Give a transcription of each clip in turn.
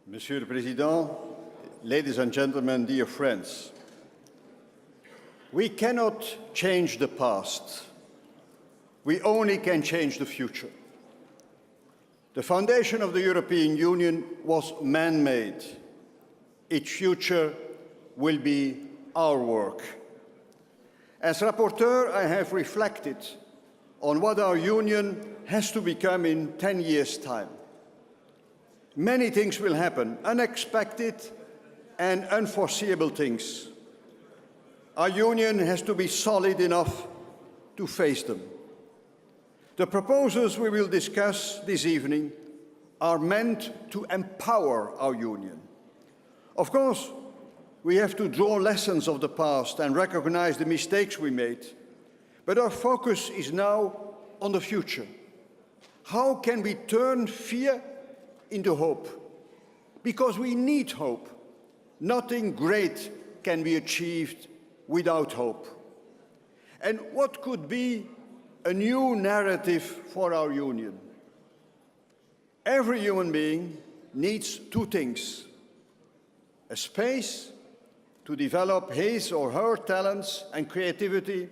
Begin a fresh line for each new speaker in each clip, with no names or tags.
Monsieur le Président, ladies and gentlemen, dear friends, we cannot change the past. We only can change the future. The foundation of the European Union was man-made. Its future will be our work. As rapporteur, I have reflected on what our union has to become in 10 years' time. Many things will happen, unexpected and unforeseeable things. Our union has to be solid enough to face them. The proposals we will discuss this evening are meant to empower our union. Of course, we have to draw lessons of the past and recognize the mistakes we made, but our focus is now on the future. How can we turn fear into hope? Because we need hope. Nothing great can be achieved without hope. And what could be a new narrative for our union? Every human being needs two things: a space to develop his or her talents and creativity,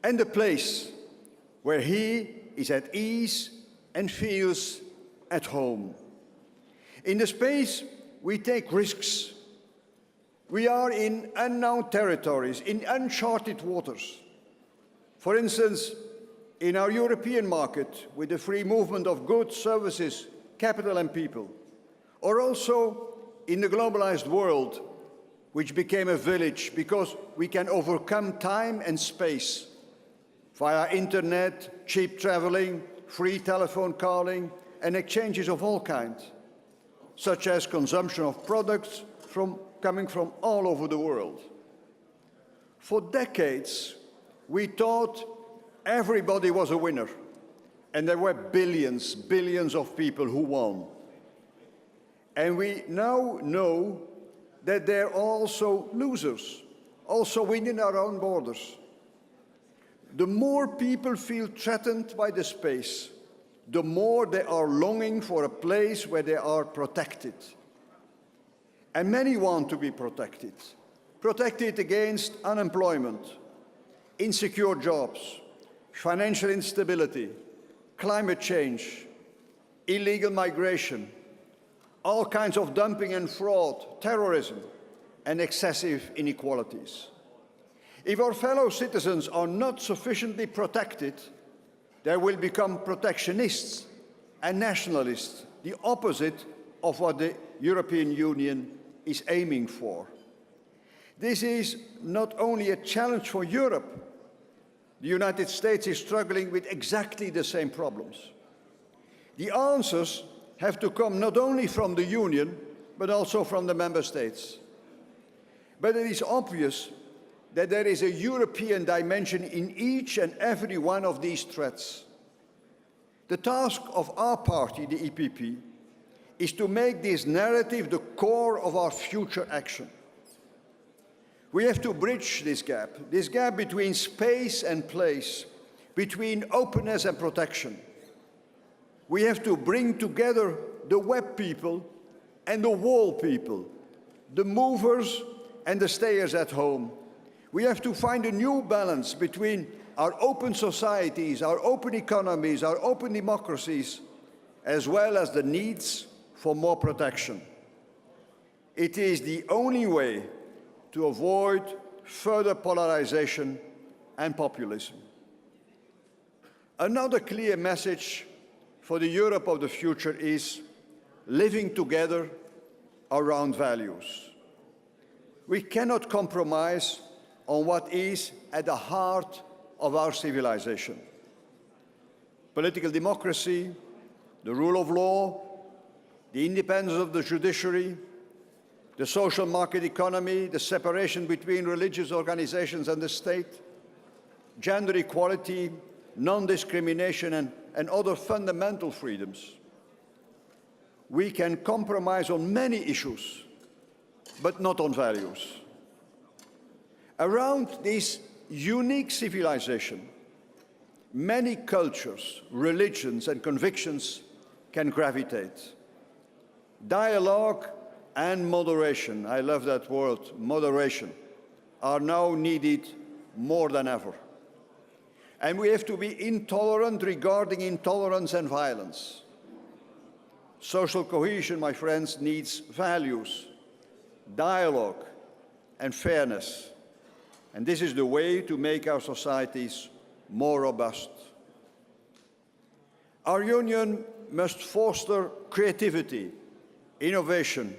and a place where he is at ease and feels at home. In the space, we take risks. We are in unknown territories, in uncharted waters. For instance, in our European market, with the free movement of goods, services, capital and people, or also in the globalized world, which became a village because we can overcome time and space via internet, cheap traveling, free telephone calling, and exchanges of all kinds, such as consumption of products coming from all over the world. For decades, we thought everybody was a winner, and there were billions of people who won. And we now know that there are also losers, also within our own borders. The more people feel threatened by the space, the more they are longing for a place where they are protected. And many want to be protected. Protected against unemployment, insecure jobs, financial instability, climate change, illegal migration, all kinds of dumping and fraud, terrorism, and excessive inequalities. If our fellow citizens are not sufficiently protected, they will become protectionists and nationalists, the opposite of what the European Union is aiming for. This is not only a challenge for Europe. The United States is struggling with exactly the same problems. The answers have to come not only from the Union, but also from the Member States. But it is obvious that there is a European dimension in each and every one of these threats. The task of our party, the EPP, is to make this narrative the core of our future action. We have to bridge this gap between space and place, between openness and protection. We have to bring together the web people and the wall people, the movers and the stayers at home. We have to find a new balance between our open societies, our open economies, our open democracies, as well as the needs for more protection. It is the only way to avoid further polarization and populism. Another clear message for the Europe of the future is living together around values. We cannot compromise on what is at the heart of our civilization. Political democracy, the rule of law, the independence of the judiciary, the social market economy, the separation between religious organizations and the state, gender equality, non-discrimination, and other fundamental freedoms. We can compromise on many issues, but not on values. Around this unique civilization, many cultures, religions, and convictions can gravitate. Dialogue and moderation, I love that word, moderation, are now needed more than ever. And we have to be intolerant regarding intolerance and violence. Social cohesion, my friends, needs values, dialogue, and fairness. And this is the way to make our societies more robust. Our union must foster creativity, innovation,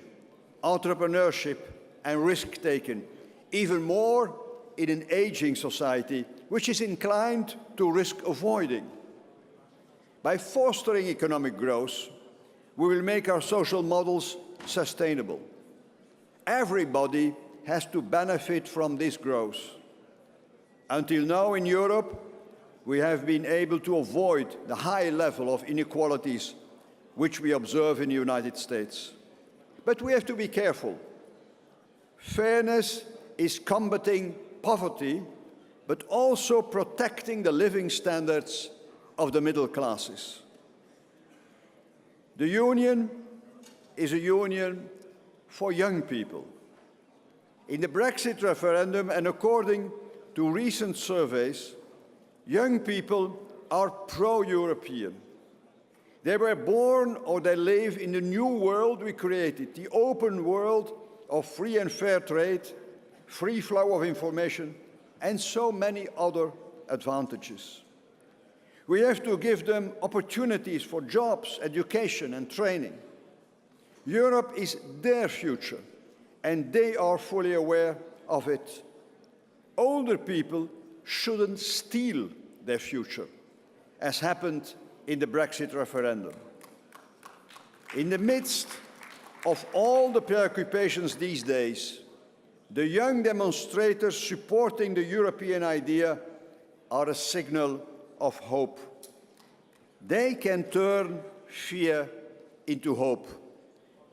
entrepreneurship, and risk-taking, even more in an aging society which is inclined to risk avoiding. By fostering economic growth, we will make our social models sustainable. Everybody has to benefit from this growth. Until now in Europe, we have been able to avoid the high level of inequalities which we observe in the United States. But we have to be careful. Fairness is combating poverty, but also protecting the living standards of the middle classes. The Union is a union for young people. In the Brexit referendum, and according to recent surveys, young people are pro-European. They were born or they live in the new world we created, the open world of free and fair trade, free flow of information, and so many other advantages. We have to give them opportunities for jobs, education, and training. Europe is their future, and they are fully aware of it. Older people shouldn't steal their future, as happened in the Brexit referendum. In the midst of all the preoccupations these days, the young demonstrators supporting the European idea are a signal of hope. They can turn fear into hope.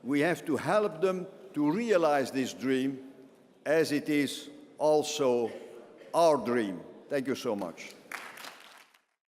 We have to help them to realize this dream, as it is also our dream. Thank you so much.